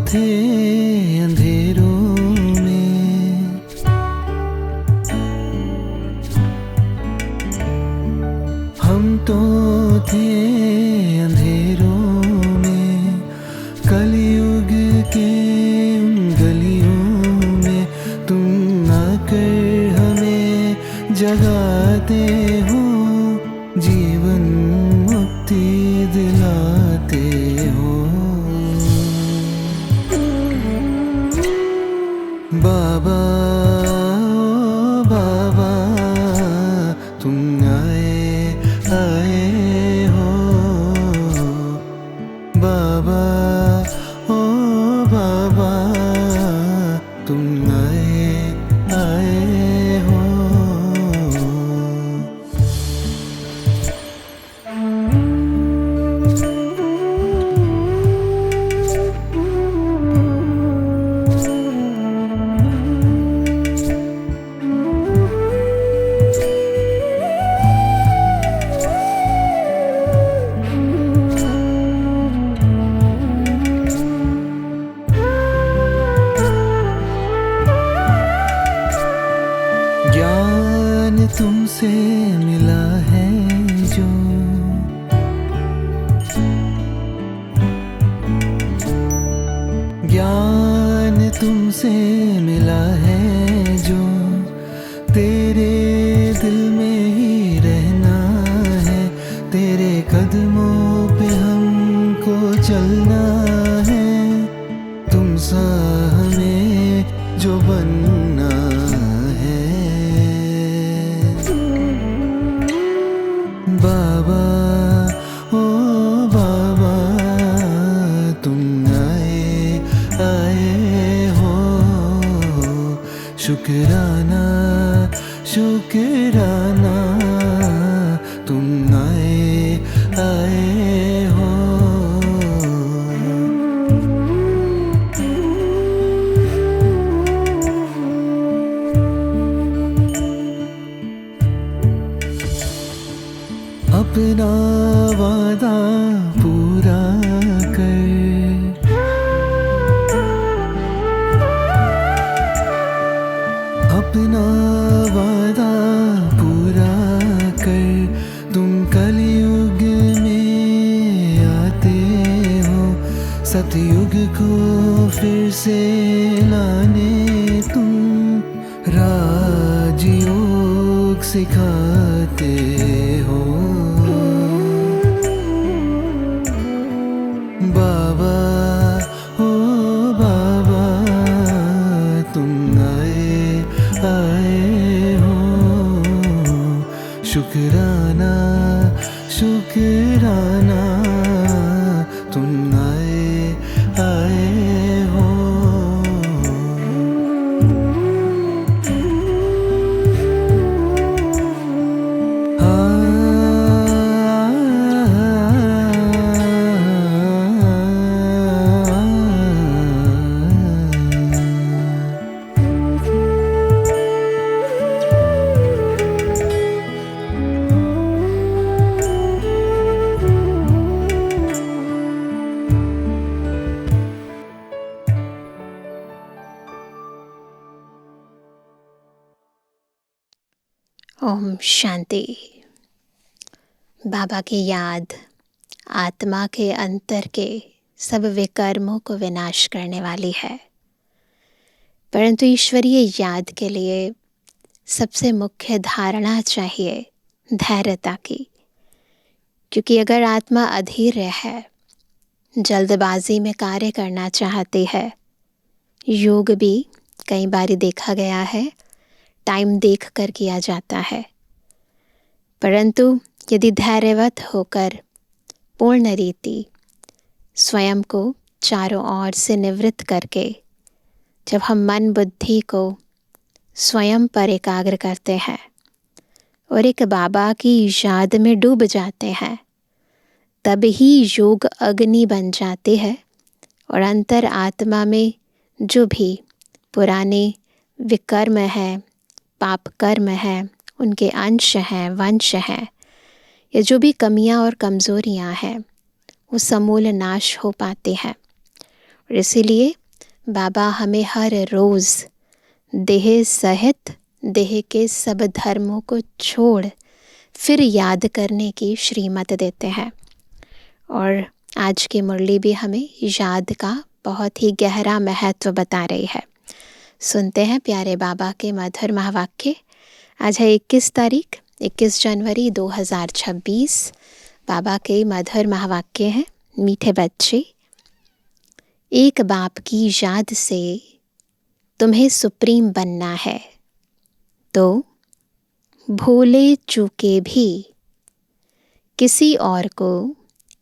थे अंधेरों में, हम तो थे अंधेरों में, कलयुग के उन गलियों में तुम आकर हमें जगाते हो, जीवन मुक्ति दिलाते हो। बाबा ओ बाबा तुम आए आए हो, बाबा ओ बाबा तुम आए आए हो। ज्ञान तुमसे मिला है जो, ज्ञान तुमसे मिला है जो, तेरे दिल में ही रहना है, तेरे कदमों पे हमको चलना है, तुम सा हमें जो बनना है। बाबा ओ बाबा तुम आए आए हो, शुक्राना शुक्राना तुम आए आए हो। अपना वादा पूरा कर, अपना वादा पूरा कर, तुम कलयुग में आते हो, सतयुग को फिर से लाने तुम राजयोग सिखाते हो। बाबा ओ बाबा तुम आए आए हो, शुक्राना शुक्राना तुम आए आए हो। ओम शांति। बाबा की याद आत्मा के अंतर के सब विकर्मों को विनाश करने वाली है, परंतु ईश्वरीय याद के लिए सबसे मुख्य धारणा चाहिए धैर्यता की, क्योंकि अगर आत्मा अधीर है, जल्दबाजी में कार्य करना चाहती है, योग भी कई बार देखा गया है टाइम देख कर किया जाता है, परंतु यदि धैर्यवत होकर पूर्ण रीति स्वयं को चारों ओर से निवृत्त करके जब हम मन बुद्धि को स्वयं पर एकाग्र करते हैं और एक बाबा की याद में डूब जाते हैं, तब ही योग अग्नि बन जाती है और अंतर आत्मा में जो भी पुराने विकर्म है, पाप कर्म है, उनके अंश हैं, वंश हैं, या जो भी कमियां और कमज़ोरियां हैं, वो समूल नाश हो पाती हैं। और इसीलिए बाबा हमें हर रोज़ देह सहित देह के सब धर्मों को छोड़ फिर याद करने की श्रीमत देते हैं। और आज की मुरली भी हमें याद का बहुत ही गहरा महत्व बता रही है। सुनते हैं प्यारे बाबा के मधुर महावाक्य। आज है 21 तारीख, 21 जनवरी 2026। बाबा के मधुर महावाक्य हैं। मीठे बच्चे, एक बाप की याद से तुम्हें सुप्रीम बनना है तो भूले चूके भी किसी और को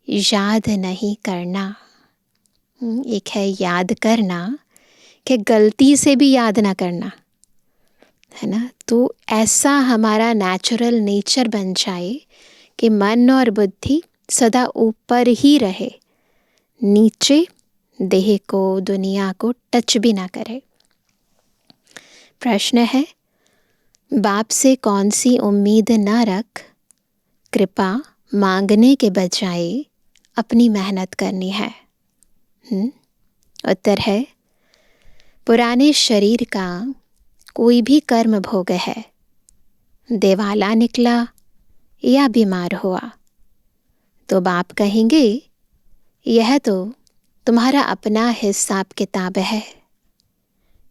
याद नहीं करना। एक है याद करना कि गलती से भी याद ना करना, है ना। तो ऐसा हमारा नेचुरल नेचर बन जाए कि मन और बुद्धि सदा ऊपर ही रहे, नीचे देह को दुनिया को टच भी ना करे। प्रश्न है, बाप से कौन सी उम्मीद ना रख, कृपा मांगने के बजाय अपनी मेहनत करनी है। उत्तर है, पुराने शरीर का कोई भी कर्म भोग है, देवाला निकला या बीमार हुआ तो बाप कहेंगे यह तो तुम्हारा अपना हिसाब किताब है।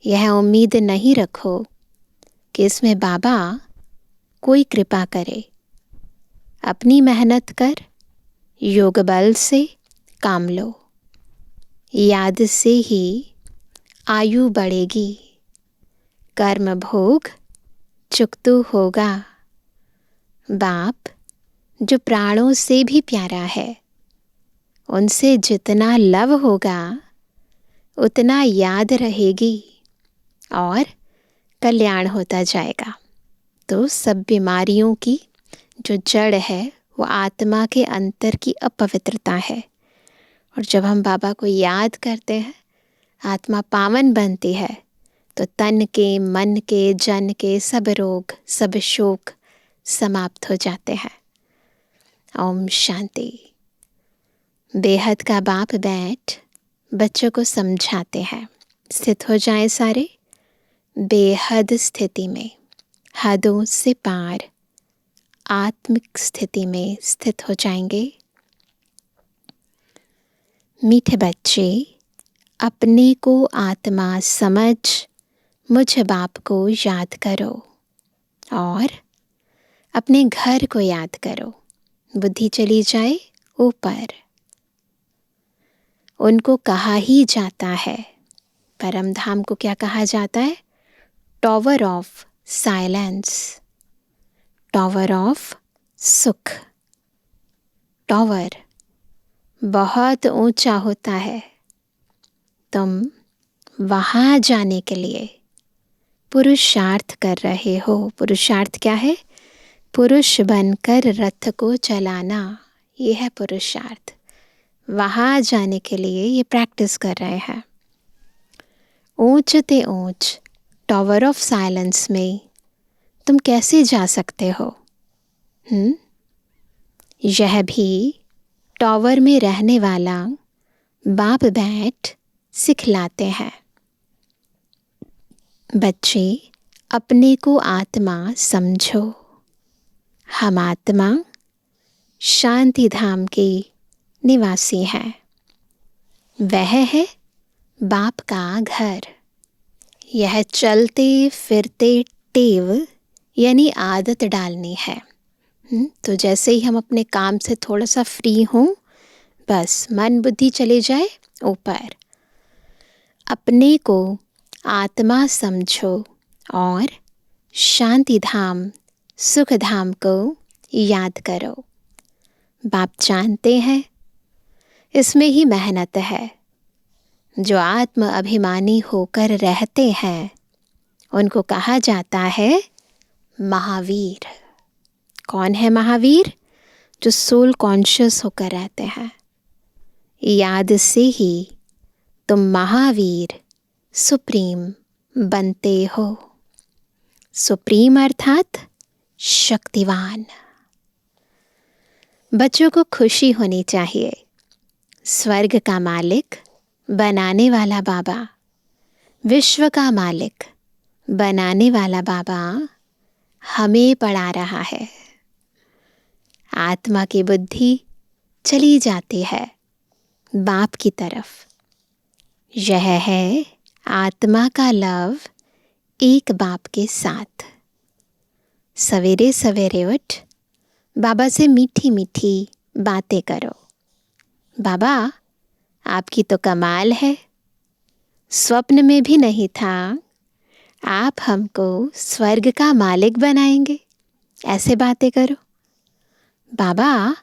यह उम्मीद नहीं रखो कि इसमें बाबा कोई कृपा करे। अपनी मेहनत कर, योग बल से काम लो, याद से ही आयु बढ़ेगी, कर्म भोग चुकतू होगा। बाप जो प्राणों से भी प्यारा है, उनसे जितना लव होगा उतना याद रहेगी और कल्याण होता जाएगा। तो सब बीमारियों की जो जड़ है वो आत्मा के अंतर की अपवित्रता है। और जब हम बाबा को याद करते हैं, आत्मा पावन बनती है, तो तन के, मन के, जन के सब रोग, सब शोक समाप्त हो जाते हैं। ओम शांति। बेहद का बाप बैठ बच्चों को समझाते हैं। स्थित हो जाएं सारे बेहद स्थिति में, हदों से पार आत्मिक स्थिति में स्थित हो जाएंगे। मीठे बच्चे, अपने को आत्मा समझ मुझ बाप को याद करो और अपने घर को याद करो। बुद्धि चली जाए ऊपर। उनको कहा ही जाता है, परम धाम को क्या कहा जाता है? Tower of silence, tower of सुख। टॉवर बहुत ऊंचा होता है। तुम वहाँ जाने के लिए पुरुषार्थ कर रहे हो। पुरुषार्थ क्या है? पुरुष बनकर रथ को चलाना, ये है पुरुषार्थ। वहाँ जाने के लिए ये प्रैक्टिस कर रहे हैं। ऊंच ते ऊंच टॉवर ऑफ साइलेंस में तुम कैसे जा सकते हो? यह भी टॉवर में रहने वाला बाप बैठ सिखलाते हैं। बच्चे, अपने को आत्मा समझो। हम आत्मा शांति धाम के निवासी हैं। वह है बाप का घर। यह चलते फिरते टेव यानी आदत डालनी है। तो जैसे ही हम अपने काम से थोड़ा सा फ्री हों, बस मन बुद्धि चले जाए ऊपर। अपने को आत्मा समझो और शांति धाम, सुख धाम को याद करो। बाप जानते हैं इसमें ही मेहनत है। जो आत्म अभिमानी होकर रहते हैं उनको कहा जाता है महावीर। कौन है महावीर? जो सोल कॉन्शियस होकर रहते हैं। याद से ही तुम महावीर सुप्रीम बनते हो। सुप्रीम अर्थात शक्तिवान। बच्चों को खुशी होनी चाहिए। स्वर्ग का मालिक बनाने वाला बाबा विश्व का मालिक बनाने वाला बाबा हमें पढ़ा रहा है। आत्मा की बुद्धि चली जाती है बाप की तरफ। यह है आत्मा का लव एक बाप के साथ। सवेरे सवेरे उठ बाबा से मीठी मीठी बातें करो। बाबा, आपकी तो कमाल है, स्वप्न में भी नहीं था आप हमको स्वर्ग का मालिक बनाएंगे। ऐसे बातें करो। बाबा,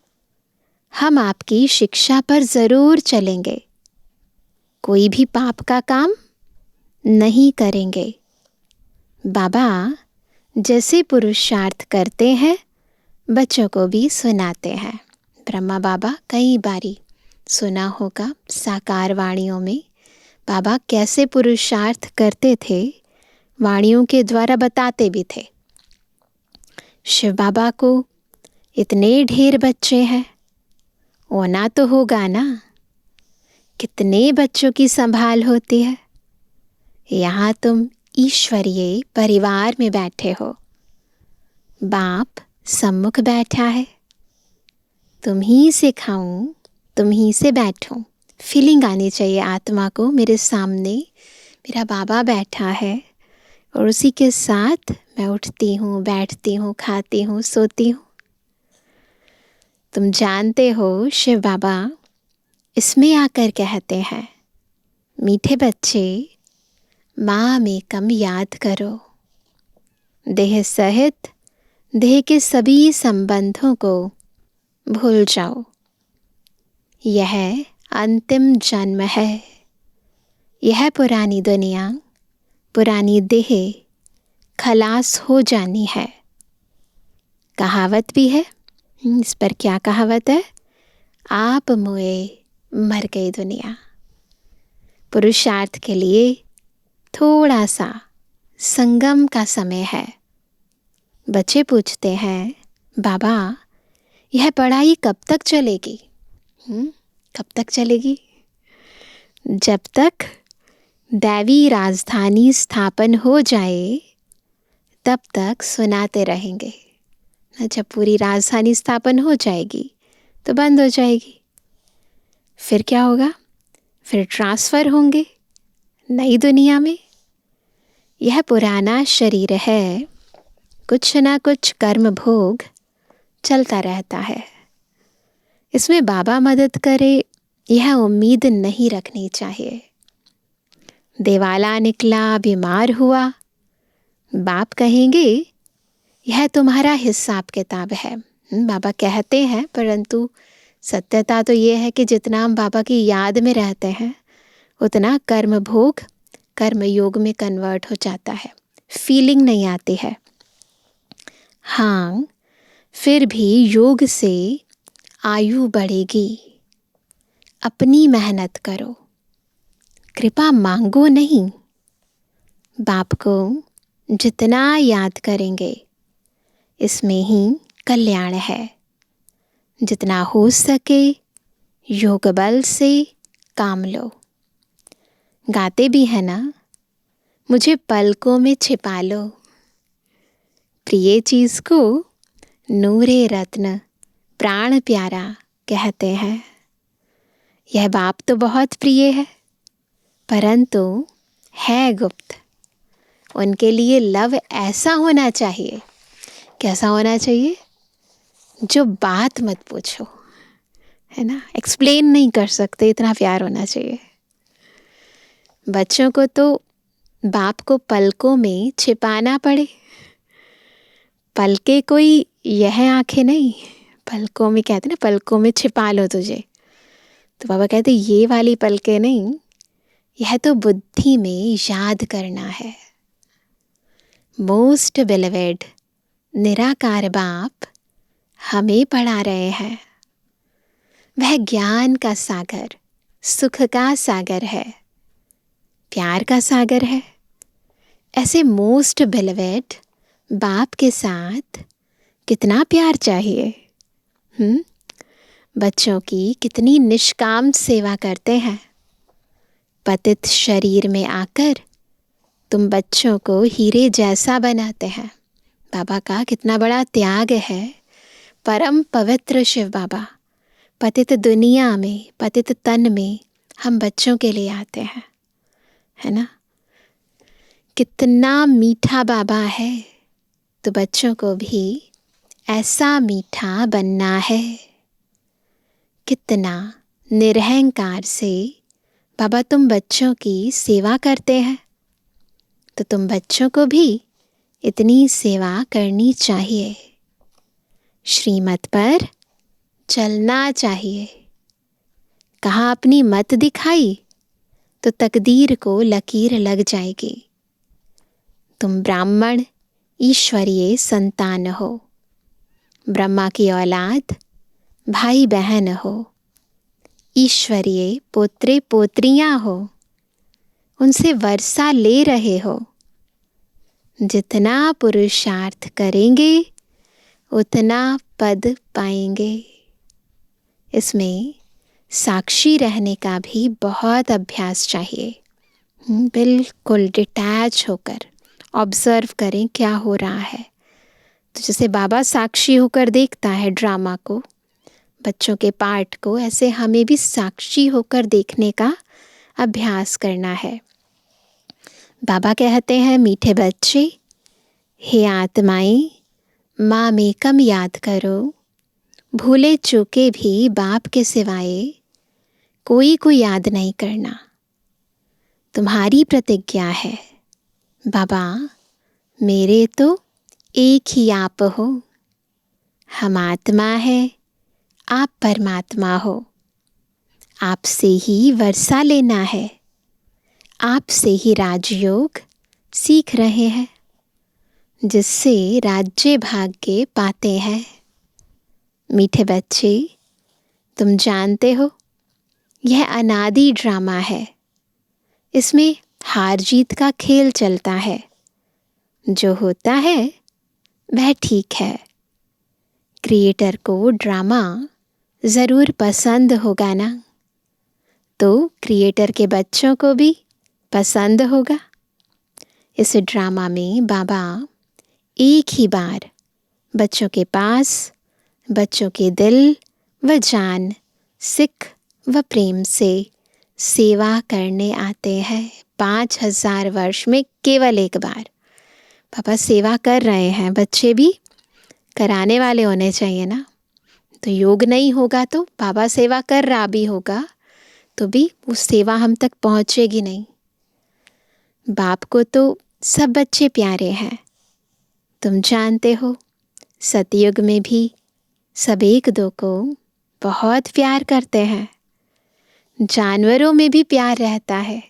हम आपकी शिक्षा पर ज़रूर चलेंगे, कोई भी पाप का काम नहीं करेंगे। बाबा, जैसे पुरुषार्थ करते हैं बच्चों को भी सुनाते हैं। ब्रह्मा बाबा कई बारी सुना होगा साकार वाणियों में बाबा कैसे पुरुषार्थ करते थे, वाणियों के द्वारा बताते भी थे। शिव बाबा को इतने ढेर बच्चे हैं, होना तो होगा ना, कितने बच्चों की संभाल होती है। यहाँ तुम ईश्वरीय परिवार में बैठे हो, बाप सम्मुख बैठा है, तुम ही से खाऊं, तुम ही से बैठूं। फीलिंग आनी चाहिए आत्मा को, मेरे सामने मेरा बाबा बैठा है और उसी के साथ मैं उठती हूँ, बैठती हूँ, खाती हूँ, सोती हूँ। तुम जानते हो शिव बाबा इसमें आकर कहते हैं, मीठे बच्चे माँ में कम याद करो, देह सहित देह के सभी संबंधों को भूल जाओ। यह अंतिम जन्म है, यह पुरानी दुनिया, पुरानी देह खलास हो जानी है। कहावत भी है, इस पर क्या कहावत है? आप मोए मर गई दुनिया। पुरुषार्थ के लिए थोड़ा सा संगम का समय है। बच्चे पूछते हैं, बाबा यह पढ़ाई कब तक चलेगी? कब तक चलेगी? जब तक दैवी राजधानी स्थापन हो जाए तब तक सुनाते रहेंगे। जब पूरी राजधानी स्थापन हो जाएगी तो बंद हो जाएगी। फिर क्या होगा? फिर ट्रांसफ़र होंगे नई दुनिया में। यह पुराना शरीर है, कुछ ना कुछ कर्म भोग चलता रहता है। इसमें बाबा मदद करे यह उम्मीद नहीं रखनी चाहिए। दिवाला निकला, बीमार हुआ, बाप कहेंगे यह तुम्हारा हिसाब किताब है। बाबा कहते हैं, परंतु सत्यता तो ये है कि जितना हम बाबा की याद में रहते हैं उतना कर्म भोग कर्म योग में कन्वर्ट हो जाता है, फीलिंग नहीं आती है। हाँ, फिर भी योग से आयु बढ़ेगी। अपनी मेहनत करो, कृपा मांगो नहीं। बाप को जितना याद करेंगे इसमें ही कल्याण है। जितना हो सके योग बल से काम लो। गाते भी है ना, मुझे पलकों में छिपा लो, प्रिय चीज़ को नूरे रत्न प्राण प्यारा कहते हैं। यह बाप तो बहुत प्रिय है, परंतु है गुप्त। उनके लिए लव ऐसा होना चाहिए। कैसा होना चाहिए? जो बात मत पूछो, है ना, एक्सप्लेन नहीं कर सकते, इतना प्यार होना चाहिए। बच्चों को तो बाप को पलकों में छिपाना पड़े। पलके कोई यह आंखें नहीं, पलकों में कहते ना, पलकों में छिपा लो तुझे। तो बाबा कहते ये वाली पलके नहीं, यह तो बुद्धि में याद करना है। मोस्ट बिलवेड निराकार बाप हमें पढ़ा रहे हैं। वह ज्ञान का सागर, सुख का सागर है, प्यार का सागर है। ऐसे मोस्ट बिलवेड बाप के साथ कितना प्यार चाहिए। बच्चों की कितनी निष्काम सेवा करते हैं। पतित शरीर में आकर तुम बच्चों को हीरे जैसा बनाते हैं। बाबा का कितना बड़ा त्याग है। परम पवित्र शिव बाबा पतित दुनिया में, पतित तन में हम बच्चों के लिए आते हैं, है ना। कितना मीठा बाबा है, तो बच्चों को भी ऐसा मीठा बनना है। कितना निरहंकार से बाबा तुम बच्चों की सेवा करते हैं, तो तुम बच्चों को भी इतनी सेवा करनी चाहिए। श्रीमत पर चलना चाहिए। कहाँ अपनी मत दिखाई तो तकदीर को लकीर लग जाएगी। तुम ब्राह्मण ईश्वरीय संतान हो, ब्रह्मा की औलाद, भाई बहन हो, ईश्वरीय पोत्रे पोत्रियां हो, उनसे वर्षा ले रहे हो। जितना पुरुषार्थ करेंगे उतना पद पाएंगे। इसमें साक्षी रहने का भी बहुत अभ्यास चाहिए। बिल्कुल डिटैच होकर ऑब्जर्व करें क्या हो रहा है। तो जैसे बाबा साक्षी होकर देखता है ड्रामा को, बच्चों के पार्ट को, ऐसे हमें भी साक्षी होकर देखने का अभ्यास करना है। बाबा कहते हैं, मीठे बच्चे, हे आत्माएं, माँ में कम याद करो। भूले चूके भी बाप के सिवाय कोई को याद नहीं करना। तुम्हारी प्रतिज्ञा है, बाबा मेरे तो एक ही आप हो। हम आत्मा है, आप परमात्मा हो। आपसे ही वर्षा लेना है, आपसे ही राजयोग सीख रहे हैं, जिससे राज्य भाग्य पाते हैं। मीठे बच्चे, तुम जानते हो यह अनादि ड्रामा है। इसमें हार जीत का खेल चलता है। जो होता है वह ठीक है। क्रिएटर को ड्रामा ज़रूर पसंद होगा ना, तो क्रिएटर के बच्चों को भी पसंद होगा। इस ड्रामा में बाबा एक ही बार बच्चों के पास, बच्चों के दिल व जान, सिख व प्रेम से सेवा करने आते हैं। 5000 वर्ष में केवल एक बार पापा सेवा कर रहे हैं। बच्चे भी कराने वाले होने चाहिए ना। तो योग नहीं होगा तो बाबा सेवा कर रहा भी होगा तो भी वो सेवा हम तक पहुँचेगी नहीं। बाप को तो सब बच्चे प्यारे हैं। तुम जानते हो सतयुग में भी सब एक दो को बहुत प्यार करते हैं। जानवरों में भी प्यार रहता है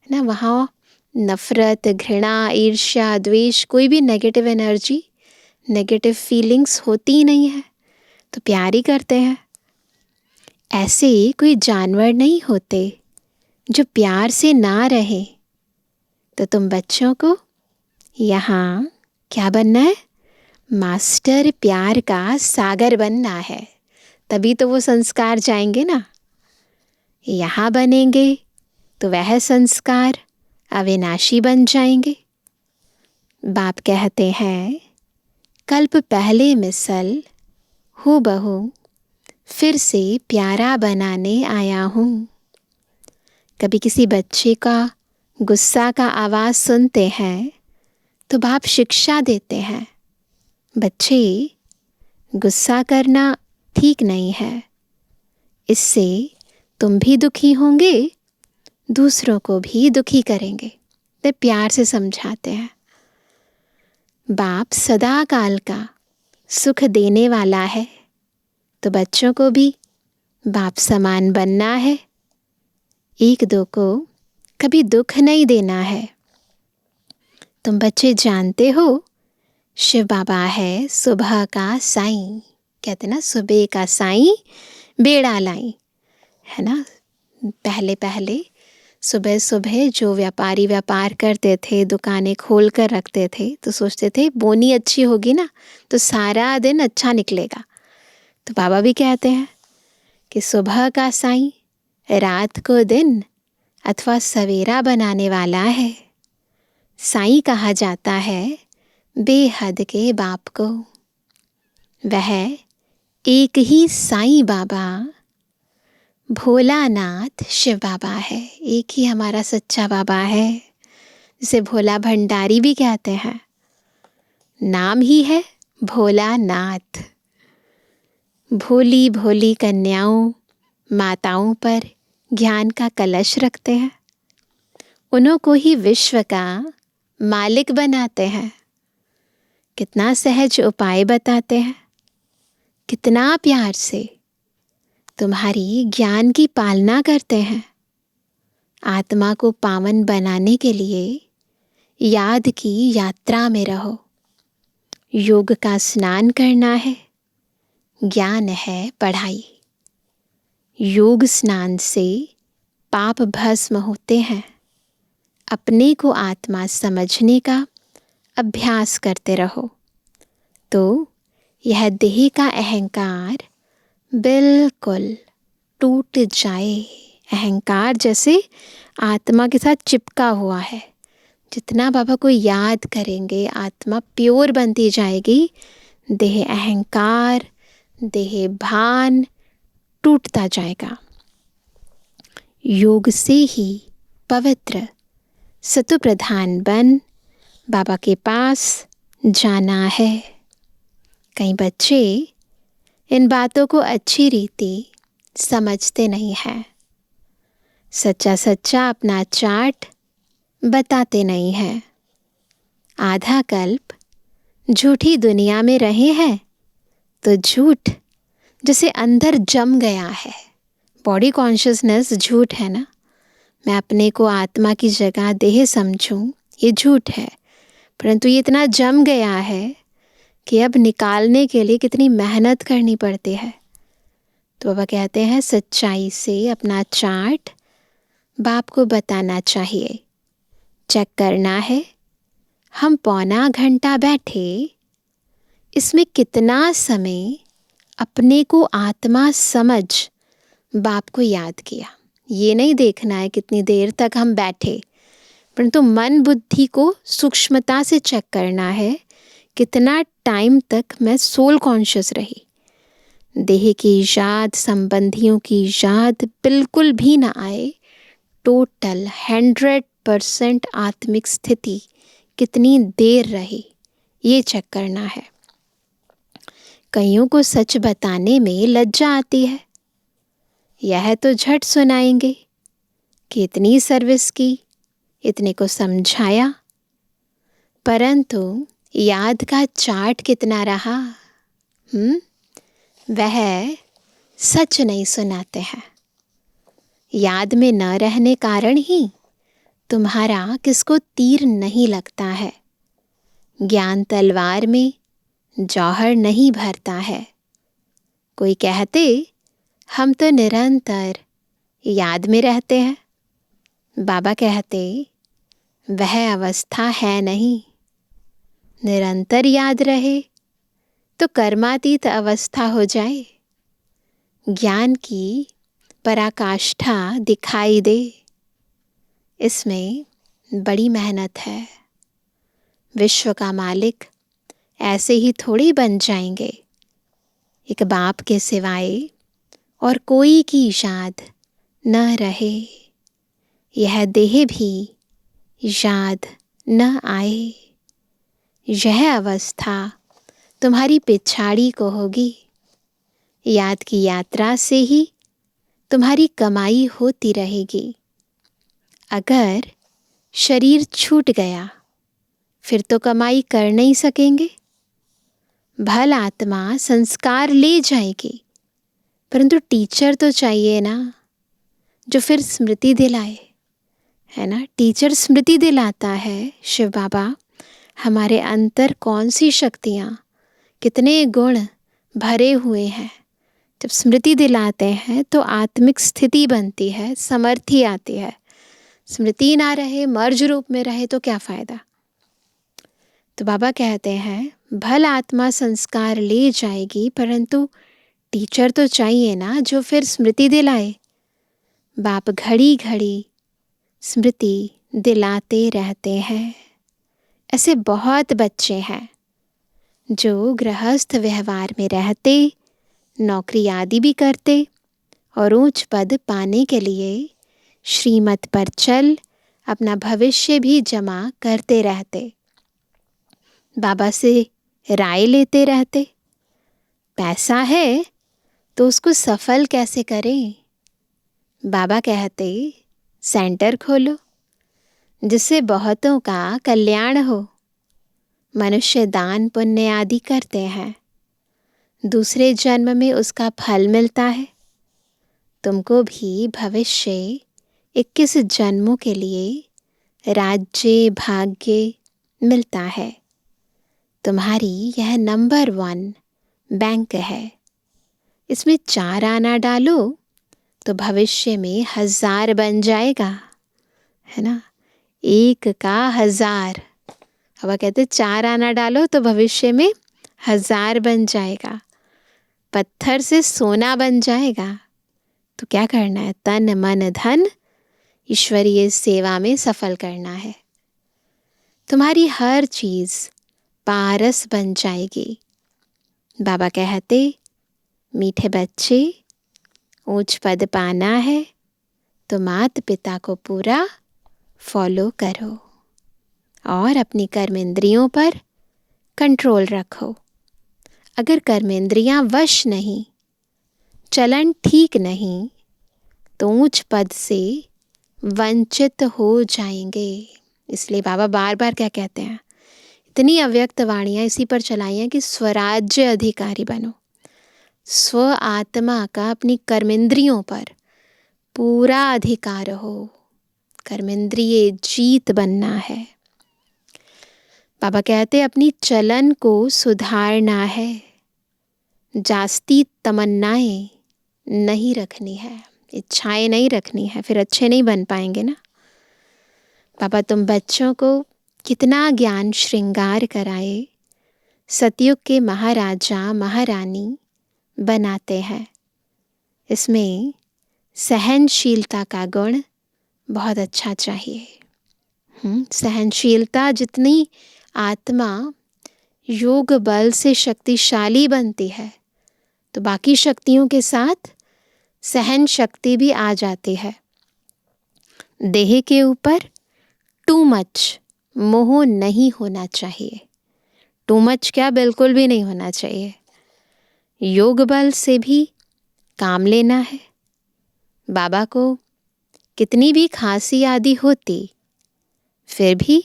ना। वहाँ नफ़रत, घृणा, ईर्ष्या, द्वेष, कोई भी नेगेटिव एनर्जी, नेगेटिव फीलिंग्स होती ही नहीं है, तो प्यार ही करते हैं। ऐसे कोई जानवर नहीं होते जो प्यार से ना रहे। तो तुम बच्चों को यहाँ क्या बनना है? मास्टर प्यार का सागर बनना है। तभी तो वो संस्कार जाएंगे ना। यहाँ बनेंगे तो वह संस्कार अविनाशी बन जाएंगे। बाप कहते हैं, कल्प पहले मिसल हूबहू फिर से प्यारा बनाने आया हूँ। कभी किसी बच्चे का गुस्सा का आवाज़ सुनते हैं तो बाप शिक्षा देते हैं, बच्चे गुस्सा करना ठीक नहीं है। इससे तुम भी दुखी होंगे, दूसरों को भी दुखी करेंगे। तो प्यार से समझाते हैं। बाप सदा काल का सुख देने वाला है, तो बच्चों को भी बाप समान बनना है। एक दो को कभी दुख नहीं देना है। तुम बच्चे जानते हो शिव बाबा है सुबह का साईं। कहते ना, सुबह का साईं बेड़ा लाई, है ना। पहले पहले सुबह सुबह जो व्यापारी व्यापार करते थे, दुकानें खोल कर रखते थे, तो सोचते थे बोनी अच्छी होगी ना तो सारा दिन अच्छा निकलेगा। तो बाबा भी कहते हैं कि सुबह का साईं रात को दिन अथवा सवेरा बनाने वाला है। साईं कहा जाता है बेहद के बाप को। वह एक ही साईं बाबा भोलानाथ शिव बाबा है। एक ही हमारा सच्चा बाबा है, जिसे भोला भंडारी भी कहते हैं। नाम ही है भोलानाथ। भोली भोली कन्याओं माताओं पर ज्ञान का कलश रखते हैं, उन्हों को ही विश्व का मालिक बनाते हैं। कितना सहज उपाय बताते हैं, कितना प्यार से तुम्हारी ज्ञान की पालना करते हैं। आत्मा को पावन बनाने के लिए याद की यात्रा में रहो। योग का स्नान करना है, ज्ञान है पढ़ाई। योग स्नान से पाप भस्म होते हैं। अपने को आत्मा समझने का अभ्यास करते रहो, तो यह देह का अहंकार बिल्कुल टूट जाए। अहंकार जैसे आत्मा के साथ चिपका हुआ है। जितना बाबा को याद करेंगे आत्मा प्योर बनती जाएगी। देह अहंकार, देह भान टूटता जाएगा। योग से ही पवित्र सत्व प्रधान बन बाबा के पास जाना है। कई बच्चे इन बातों को अच्छी रीति समझते नहीं हैं। सच्चा सच्चा अपना चार्ट बताते नहीं हैं। आधा कल्प झूठी दुनिया में रहे हैं तो झूठ जैसे अंदर जम गया है। बॉडी कॉन्शियसनेस झूठ है ना। मैं अपने को आत्मा की जगह देह समझूं, ये झूठ है। परंतु ये इतना जम गया है कि अब निकालने के लिए कितनी मेहनत करनी पड़ती है। तो बाबा कहते हैं सच्चाई से अपना चार्ट बाप को बताना चाहिए। चेक करना है, हम पौना घंटा बैठे, इसमें कितना समय अपने को आत्मा समझ बाप को याद किया। ये नहीं देखना है कितनी देर तक हम बैठे, परंतु मन बुद्धि को सूक्ष्मता से चेक करना है कितना टाइम तक मैं सोल कॉन्शियस रही। देह की याद, संबंधियों की याद बिल्कुल भी ना आए। टोटल 100% आत्मिक स्थिति कितनी देर रही, ये चेक करना है। कईयों को सच बताने में लज्जा आती है। यह तो झट सुनाएंगे कि इतनी सर्विस की, इतने को समझाया, परंतु याद का चार्ट कितना रहा, वह सच नहीं सुनाते हैं। याद में न रहने कारण ही तुम्हारा किसको तीर नहीं लगता है। ज्ञान तलवार में जौहर नहीं भरता है। कोई कहते हम तो निरंतर याद में रहते हैं। बाबा कहते वह अवस्था है नहीं। निरंतर याद रहे तो कर्मातीत अवस्था हो जाए। ज्ञान की पराकाष्ठा दिखाई दे। इसमें बड़ी मेहनत है। विश्व का मालिक ऐसे ही थोड़ी बन जाएंगे। एक बाप के सिवाय और कोई की याद न रहे। यह देह भी याद न आए। यह अवस्था तुम्हारी पिछाड़ी को होगी। याद की यात्रा से ही तुम्हारी कमाई होती रहेगी। अगर शरीर छूट गया फिर तो कमाई कर नहीं सकेंगे। भल आत्मा संस्कार ले जाएगी, परंतु टीचर तो चाहिए ना, जो फिर स्मृति दिलाए, है ना। टीचर स्मृति दिलाता है। शिव बाबा हमारे अंतर कौन सी शक्तियाँ, कितने गुण भरे हुए हैं। जब स्मृति दिलाते हैं तो आत्मिक स्थिति बनती है, समर्थी आती है। स्मृति ना रहे, मर्ज रूप में रहे तो क्या फ़ायदा। तो बाबा कहते हैं भल आत्मा संस्कार ले जाएगी, परंतु टीचर तो चाहिए ना, जो फिर स्मृति दिलाए। बाप घड़ी घड़ी स्मृति दिलाते रहते हैं। ऐसे बहुत बच्चे हैं जो गृहस्थ व्यवहार में रहते, नौकरी आदि भी करते और ऊंच पद पाने के लिए श्रीमत पर चल अपना भविष्य भी जमा करते रहते, बाबा से राय लेते रहते। पैसा है तो उसको सफल कैसे करें? बाबा कहते सेंटर खोलो जिससे बहुतों का कल्याण हो। मनुष्य दान पुण्य आदि करते हैं, दूसरे जन्म में उसका फल मिलता है। तुमको भी भविष्य 21 जन्मों के लिए राज्य भाग्य मिलता है। तुम्हारी यह नंबर 1 बैंक है। इसमें 4 आना डालो तो भविष्य में 1000 बन जाएगा, है ना? 1 का 1000। अब कहते 4 आना डालो तो भविष्य में 1000 बन जाएगा। पत्थर से सोना बन जाएगा। तो क्या करना है? तन मन धन ईश्वरीय सेवा में सफल करना है। तुम्हारी हर चीज पारस बन जाएगी। बाबा कहते मीठे बच्चे, ऊंच पद पाना है तो माता पिता को पूरा फॉलो करो और अपनी कर्मेंद्रियों पर कंट्रोल रखो। अगर कर्मेंद्रियां वश नहीं, चलन ठीक नहीं, तो ऊंच पद से वंचित हो जाएंगे। इसलिए बाबा बार बार क्या कहते हैं, इतनी अव्यक्त वाणियां इसी पर चलाई हैं कि स्वराज्य अधिकारी बनो। स्व आत्मा का अपनी कर्मेंद्रियों पर पूरा अधिकार हो। कर्मेंद्रिय जीत बनना है। बाबा कहते अपनी चलन को सुधारना है। जास्ती तमन्नाएं नहीं रखनी है, इच्छाएं नहीं रखनी है, फिर अच्छे नहीं बन पाएंगे ना। बाबा तुम बच्चों को कितना ज्ञान श्रृंगार कराए, सतयुग के महाराजा महारानी बनाते हैं। इसमें सहनशीलता का गुण बहुत अच्छा चाहिए। सहनशीलता जितनी आत्मा योग बल से शक्तिशाली बनती है, तो बाकी शक्तियों के साथ सहन शक्ति भी आ जाती है। देह के ऊपर टू मच मोह नहीं होना चाहिए। टू मच क्या, बिल्कुल भी नहीं होना चाहिए। योग बल से भी काम लेना है। बाबा को कितनी भी खांसी आदि होती, फिर भी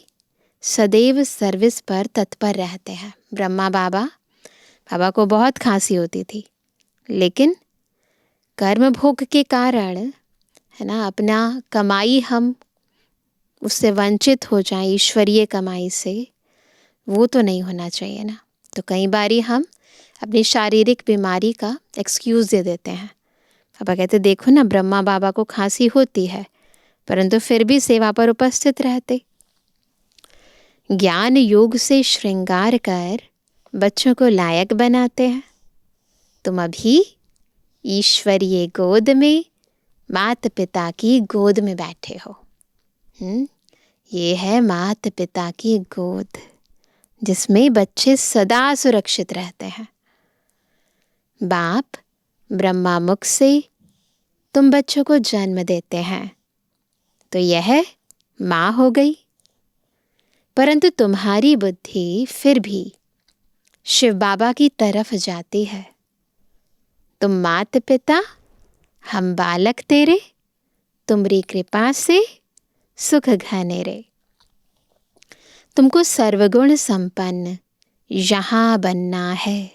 सदैव सर्विस पर तत्पर रहते हैं। ब्रह्मा बाबा को बहुत खांसी होती थी, लेकिन कर्म भोग के कारण, है ना, अपना कमाई हम उससे वंचित हो जाएं, ईश्वरीय कमाई से, वो तो नहीं होना चाहिए ना। तो कई बारी हम अपनी शारीरिक बीमारी का एक्सक्यूज़ दे देते हैं। पापा कहते देखो ना, ब्रह्मा बाबा को खांसी होती है परंतु फिर भी सेवा पर उपस्थित रहते। ज्ञान योग से श्रृंगार कर बच्चों को लायक बनाते हैं। तुम अभी ईश्वरीय गोद में, माता पिता की गोद में बैठे हो। ये है माता पिता की गोद, जिसमें बच्चे सदा सुरक्षित रहते हैं। बाप ब्रह्मा मुख से तुम बच्चों को जन्म देते हैं, तो यह माँ हो गई। परंतु तुम्हारी बुद्धि फिर भी शिव बाबा की तरफ जाती है। तुम माता पिता, हम बालक तेरे, तुम्हारी कृपा से सुख घनेरे। तुमको सर्वगुण संपन्न यहाँ बनना है।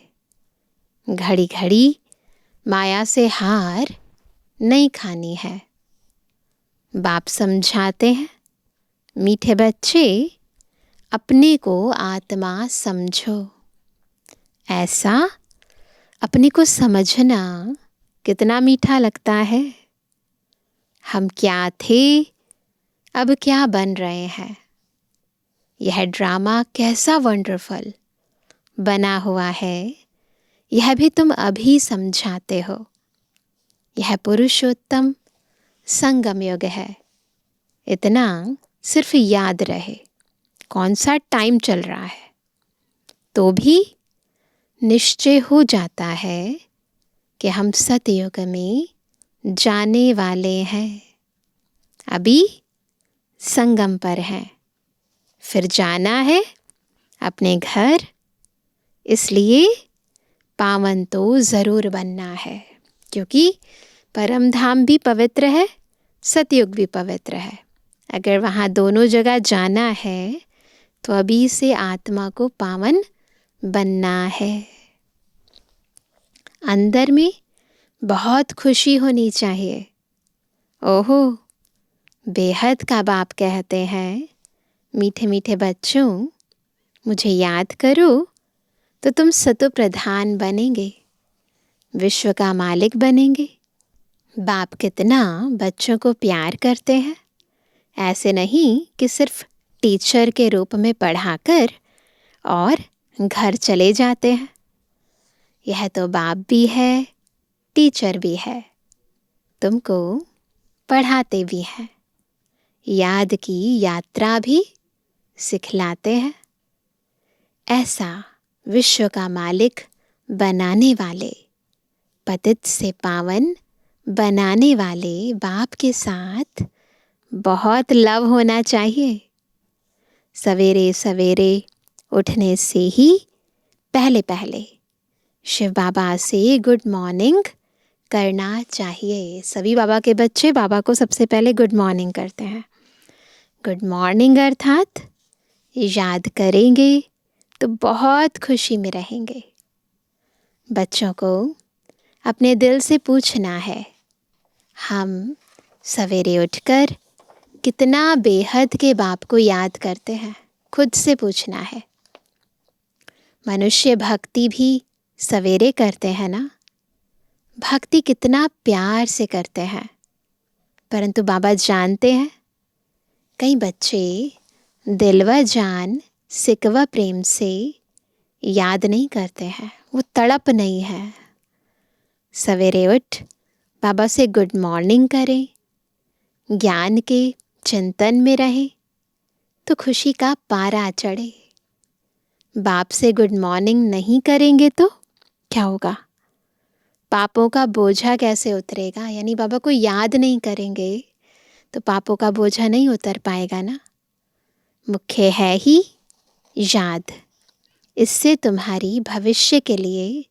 घड़ी घड़ी माया से हार नहीं खानी है। बाप समझाते हैं, मीठे बच्चे अपने को आत्मा समझो। ऐसा अपने को समझना कितना मीठा लगता है। हम क्या थे, अब क्या बन रहे हैं। यह ड्रामा कैसा वंडरफुल बना हुआ है, यह भी तुम अभी समझाते हो। यह पुरुषोत्तम संगम युग है। इतना सिर्फ याद रहे, कौन सा टाइम चल रहा है, तो भी निश्चय हो जाता है कि हम सतयुग में जाने वाले हैं। अभी संगम पर हैं, फिर जाना है अपने घर, इसलिए पावन तो ज़रूर बनना है, क्योंकि परम धाम भी पवित्र है, सतयुग भी पवित्र है। अगर वहाँ दोनों जगह जाना है तो अभी से आत्मा को पावन बनना है। अंदर में बहुत खुशी होनी चाहिए। ओहो, बेहद का बाप कहते हैं, मीठे मीठे बच्चों, मुझे याद करो तो तुम सतो प्रधान बनेंगे, विश्व का मालिक बनेंगे। बाप कितना बच्चों को प्यार करते हैं। ऐसे नहीं कि सिर्फ टीचर के रूप में पढ़ाकर और घर चले जाते हैं। यह तो बाप भी है, टीचर भी है, तुमको पढ़ाते भी हैं, याद की यात्रा भी सिखलाते हैं। ऐसा विश्व का मालिक बनाने वाले, पतित से पावन बनाने वाले बाप के साथ बहुत लव होना चाहिए। सवेरे सवेरे उठने से ही पहले पहले शिव बाबा से गुड मॉर्निंग करना चाहिए। सभी बाबा के बच्चे बाबा को सबसे पहले गुड मॉर्निंग करते हैं। गुड मॉर्निंग अर्थात याद करेंगे तो बहुत खुशी में रहेंगे। बच्चों को अपने दिल से पूछना है, हम सवेरे उठकर कितना बेहद के बाप को याद करते हैं। खुद से पूछना है। मनुष्य भक्ति भी सवेरे करते हैं ना, भक्ति कितना प्यार से करते हैं, परंतु बाबा जानते हैं कई बच्चे दिल व जान सिकवा प्रेम से याद नहीं करते हैं, वो तड़प नहीं है। सवेरे उठ बाबा से गुड मॉर्निंग करें, ज्ञान के चिंतन में रहे तो खुशी का पारा चढ़े। बाप से गुड मॉर्निंग नहीं करेंगे तो क्या होगा? पापों का बोझा कैसे उतरेगा? यानी बाबा को याद नहीं करेंगे तो पापों का बोझा नहीं उतर पाएगा ना। मुख्य है ही याद, इससे तुम्हारी भविष्य के लिए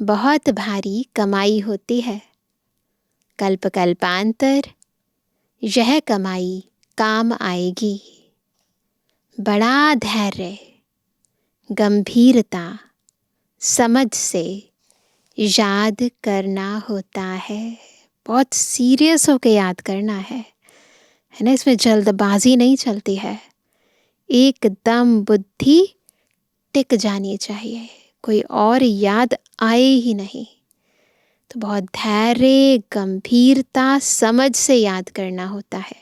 बहुत भारी कमाई होती है। कल्प कल्पांतर यह कमाई काम आएगी। बड़ा धैर्य, गंभीरता, समझ से याद करना होता है। बहुत सीरियस होकर याद करना है ना। इसमें जल्दबाजी नहीं चलती है, एकदम बुद्धि टिक जानी चाहिए, कोई और याद आए ही नहीं। तो बहुत धैर्य, गंभीरता, समझ से याद करना होता है।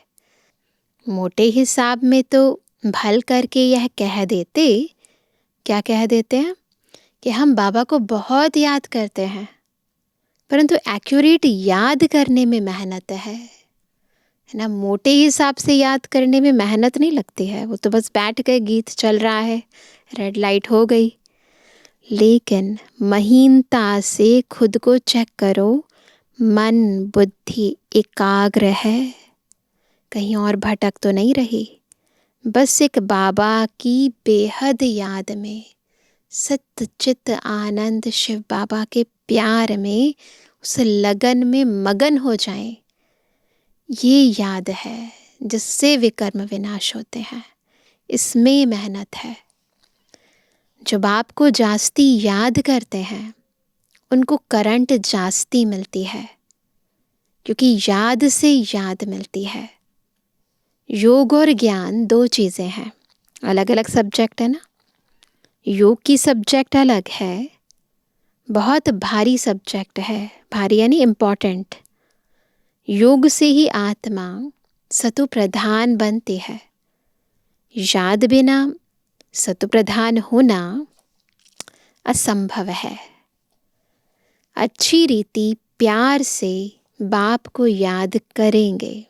मोटे हिसाब में तो भल करके यह कह देते, क्या कह देते हैं कि हम बाबा को बहुत याद करते हैं, परंतु एक्यूरेट याद करने में मेहनत है ना। मोटे हिसाब से याद करने में मेहनत नहीं लगती है, वो तो बस बैठ गए, गीत चल रहा है, रेड लाइट हो गई। लेकिन महीनता से खुद को चेक करो, मन बुद्धि एकाग्र है, कहीं और भटक तो नहीं रही। बस एक बाबा की बेहद याद में, सत चित आनंद शिव बाबा के प्यार में, उस लगन में मगन हो जाएं। ये याद है जिससे विकर्म विनाश होते हैं। इसमें मेहनत है। जो बाप को जास्ती याद करते हैं उनको करंट जास्ती मिलती है, क्योंकि याद से याद मिलती है। योग और ज्ञान दो चीज़ें हैं, अलग अलग सब्जेक्ट है ना। योग की सब्जेक्ट अलग है, बहुत भारी सब्जेक्ट है, भारी यानी इम्पोर्टेंट। योग से ही आत्मा सतु प्रधान बनती है। याद बिना सतु प्रधान होना असंभव है। अच्छी रीति प्यार से बाप को याद करेंगे,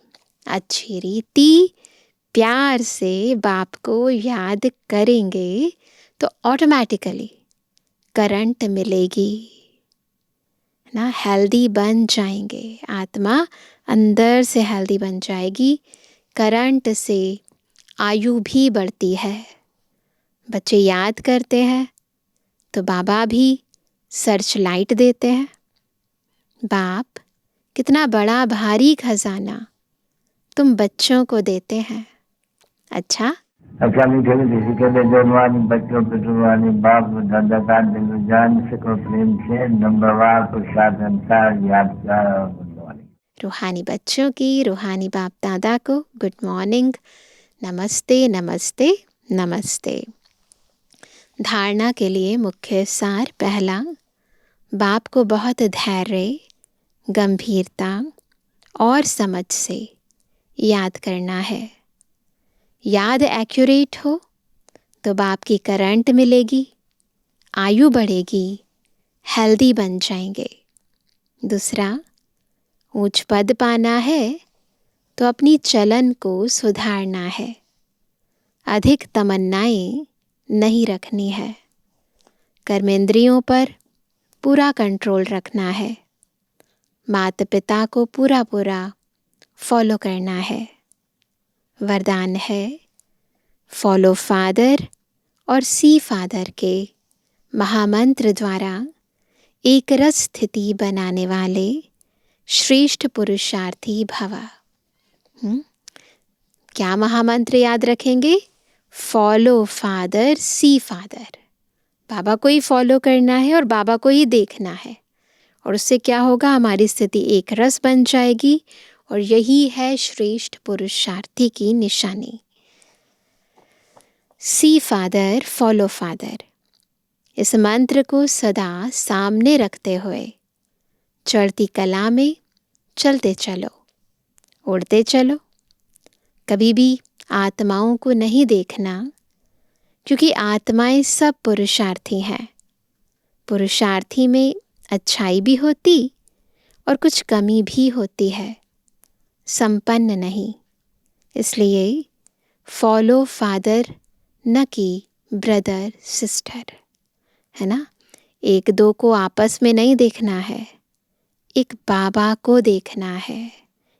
अच्छी रीति प्यार से बाप को याद करेंगे तो ऑटोमेटिकली करंट मिलेगी ना, हेल्दी बन जाएंगे, आत्मा अंदर से हेल्दी बन जाएगी। करंट से आयु भी बढ़ती है। बच्चे याद करते हैं तो बाबा भी सर्च लाइट देते हैं। बाप कितना बड़ा भारी खजाना तुम बच्चों को देते हैं। अच्छा मीठे मीठे के लिए जवानी बच्चों पे जुबानी बाप दादा का दिल जान से को प्रेम से नंबरवार पुरुषार्थ अनुसार याद कर। रूहानी बच्चों की रूहानी बाप दादा को गुड मॉर्निंग, नमस्ते नमस्ते नमस्ते। धारणा के लिए मुख्य सार पहला, बाप को बहुत धैर्य, गंभीरता और समझ से याद करना है। याद एक्यूरेट हो तो बाप की करंट मिलेगी, आयु बढ़ेगी, हेल्दी बन जाएंगे। दूसरा, ऊंच पद पाना है तो अपनी चलन को सुधारना है, अधिक तमन्नाएं नहीं रखनी है, कर्मेंद्रियों पर पूरा कंट्रोल रखना है, माता पिता को पूरा पूरा फॉलो करना है। वरदान है, फॉलो फादर और सी फादर के महामंत्र द्वारा एक रस स्थिति बनाने वाले श्रेष्ठ पुरुषार्थी भवा। क्या महामंत्र याद रखेंगे? फॉलो फादर सी फादर। बाबा को ही फॉलो करना है और बाबा को ही देखना है, और उससे क्या होगा, हमारी स्थिति एक रस बन जाएगी, और यही है श्रेष्ठ पुरुषार्थी की निशानी। सी फादर फॉलो फादर, इस मंत्र को सदा सामने रखते हुए चढ़ती कला में चलते चलो, उड़ते चलो। कभी भी आत्माओं को नहीं देखना, क्योंकि आत्माएं सब पुरुषार्थी हैं। पुरुषार्थी में अच्छाई भी होती और कुछ कमी भी होती है, संपन्न नहीं। इसलिए फॉलो फादर न कि ब्रदर सिस्टर, है ना। एक दो को आपस में नहीं देखना है, एक बाबा को देखना है,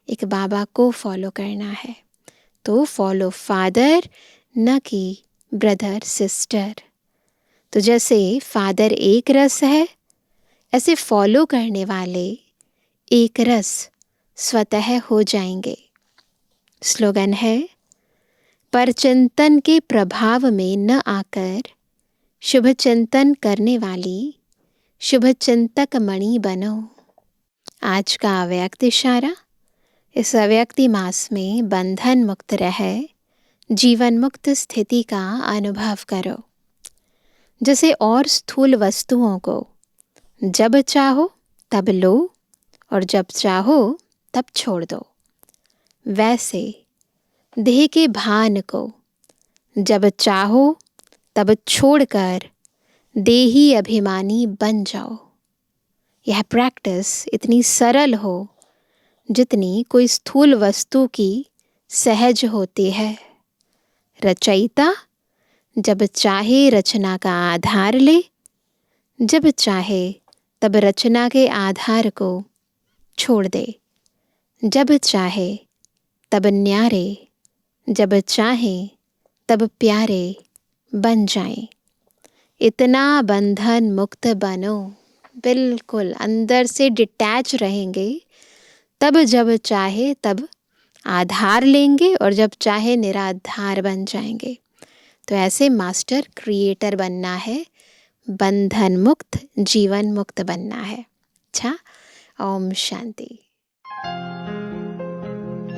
एक बाबा को फॉलो करना है। तो फॉलो फादर न कि ब्रदर सिस्टर। तो जैसे फादर एक रस है, ऐसे फॉलो करने वाले एक रस स्वतः हो जाएंगे। स्लोगन है, परचिंतन के प्रभाव में न आकर शुभ चिंतन करने वाली शुभ चिंतक मणि बनो। आज का अव्यक्त इशारा, इस अव्यक्ति मास में बंधन मुक्त रह जीवन मुक्त स्थिति का अनुभव करो। जैसे और स्थूल वस्तुओं को जब चाहो तब लो और जब चाहो तब छोड़ दो, वैसे देह के भान को जब चाहो तब छोड़कर देही अभिमानी बन जाओ। यह प्रैक्टिस इतनी सरल हो जितनी कोई स्थूल वस्तु की सहज होती है। रचयिता जब चाहे रचना का आधार ले, जब चाहे तब रचना के आधार को छोड़ दे, जब चाहे तब न्यारे, जब चाहे तब प्यारे बन जाएं। इतना बंधन मुक्त बनो, बिल्कुल अंदर से डिटैच रहेंगे। तब जब चाहे तब आधार लेंगे और जब चाहे निराधार बन जाएंगे। तो ऐसे मास्टर क्रिएटर बनना है, बंधन मुक्त जीवन मुक्त बनना है। अच्छा, ओम शांति।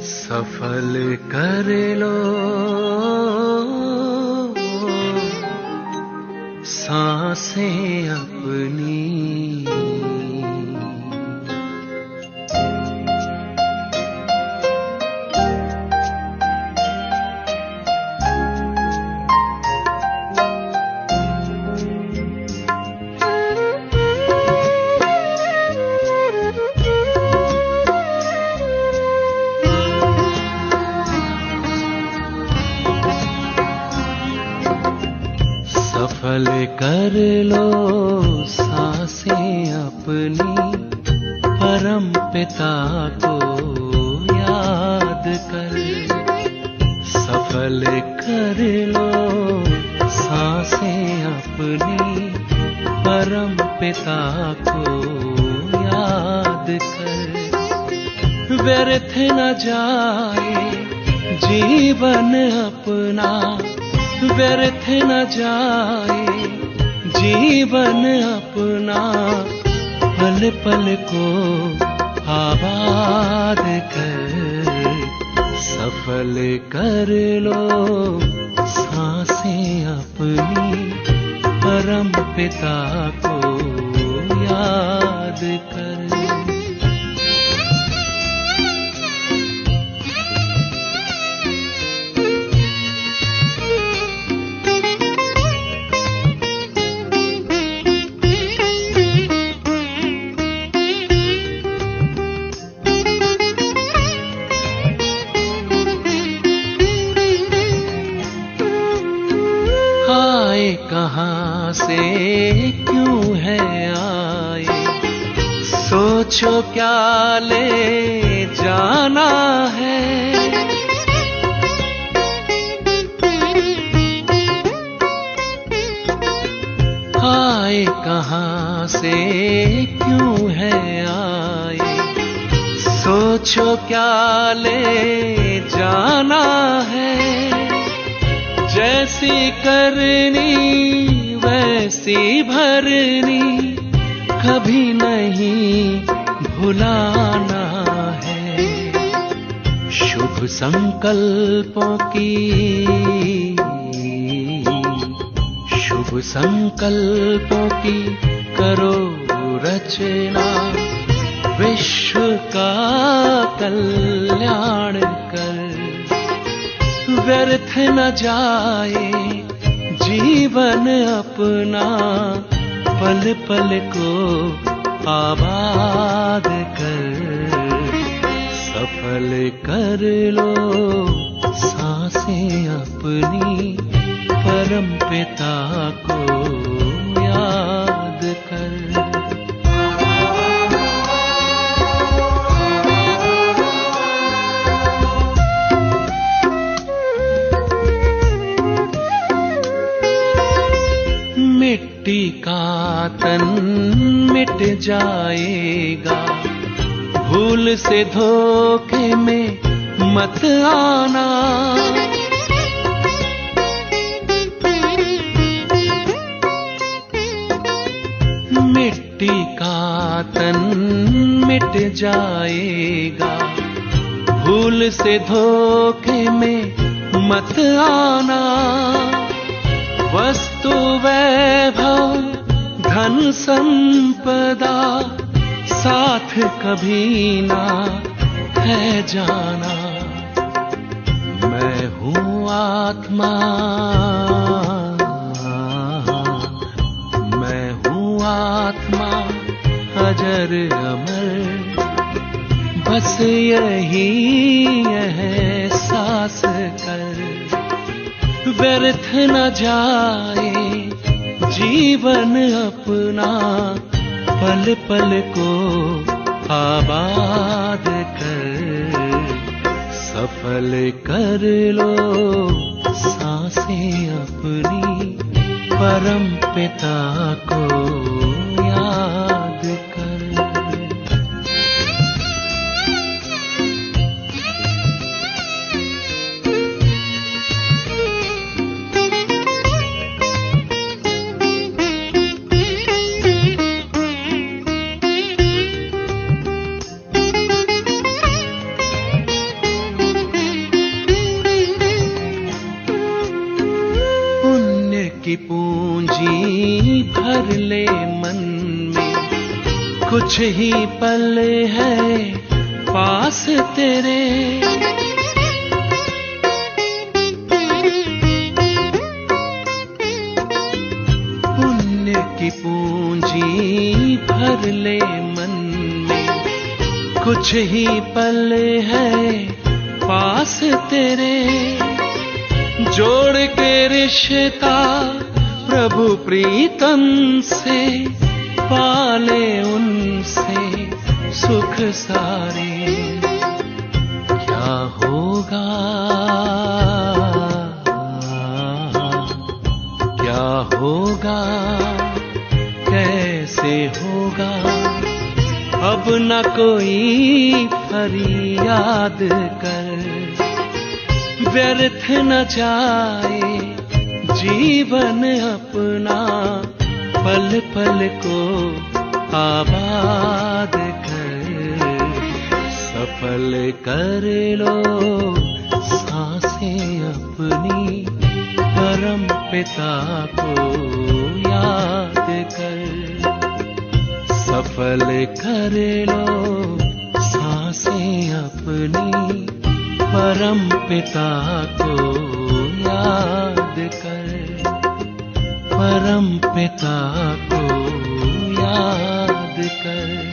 सफल कर लो सांसें अपनी, कर लो सांसें अपनी, परम पिता को याद कर। सफल कर लो सांसें अपनी, परम पिता को याद कर। व्यर्थ न जाए जीवन अपना, व्यर्थ न जाए जीवन अपना, पल पल को आबाद कर। सफल कर लो सांसें अपनी, परम पिता को याद कर। आए कहाँ से क्यों है आए, सोचो क्या ले जाना है। आए कहाँ से क्यों है आए, सोचो क्या ले जाना है। जैसी करनी वैसी भरनी, कभी नहीं भुलाना है। शुभ संकल्पों की, शुभ संकल्पों की करो रचना, विश्व का कल्याण कर। व्यर्थ न जाए जीवन अपना, पल पल को आबाद कर। सफल कर लो सांसें अपनी, परम पिता को याद कर। मिट्टी का तन मिट जाएगा, भूल से धोखे में मत आना। मिट्टी का तन मिट जाएगा, भूल से धोखे में मत आना। वस्तु वैभव धन संपदा, साथ कभी ना है जाना। मैं हूँ आत्मा, मैं हूँ आत्मा अजर अमर, बस यही एहसास कर। व्यर्थ न जाए जीवन अपना, पल पल को आबाद कर। सफल कर लो सांसें अपनी, परम पिता को याद कर। की पूंजी भर ले मन में, कुछ ही पल है पास तेरे। पुण्य की पूंजी भर ले मन में, कुछ ही पल है पास तेरे। जोड़ के रिश्ता प्रभु प्रीतम से पाले उनसे सुख सारे। क्या होगा क्या होगा कैसे होगा, अब न कोई फरियाद कर। व्यर्थ न जाए जीवन अपना, पल पल को आबाद कर। सफल कर लो सांसें अपनी, परम पिता को याद कर। सफल कर लो सांसें अपनी, परम पिता को याद कर। परम पिता को याद कर।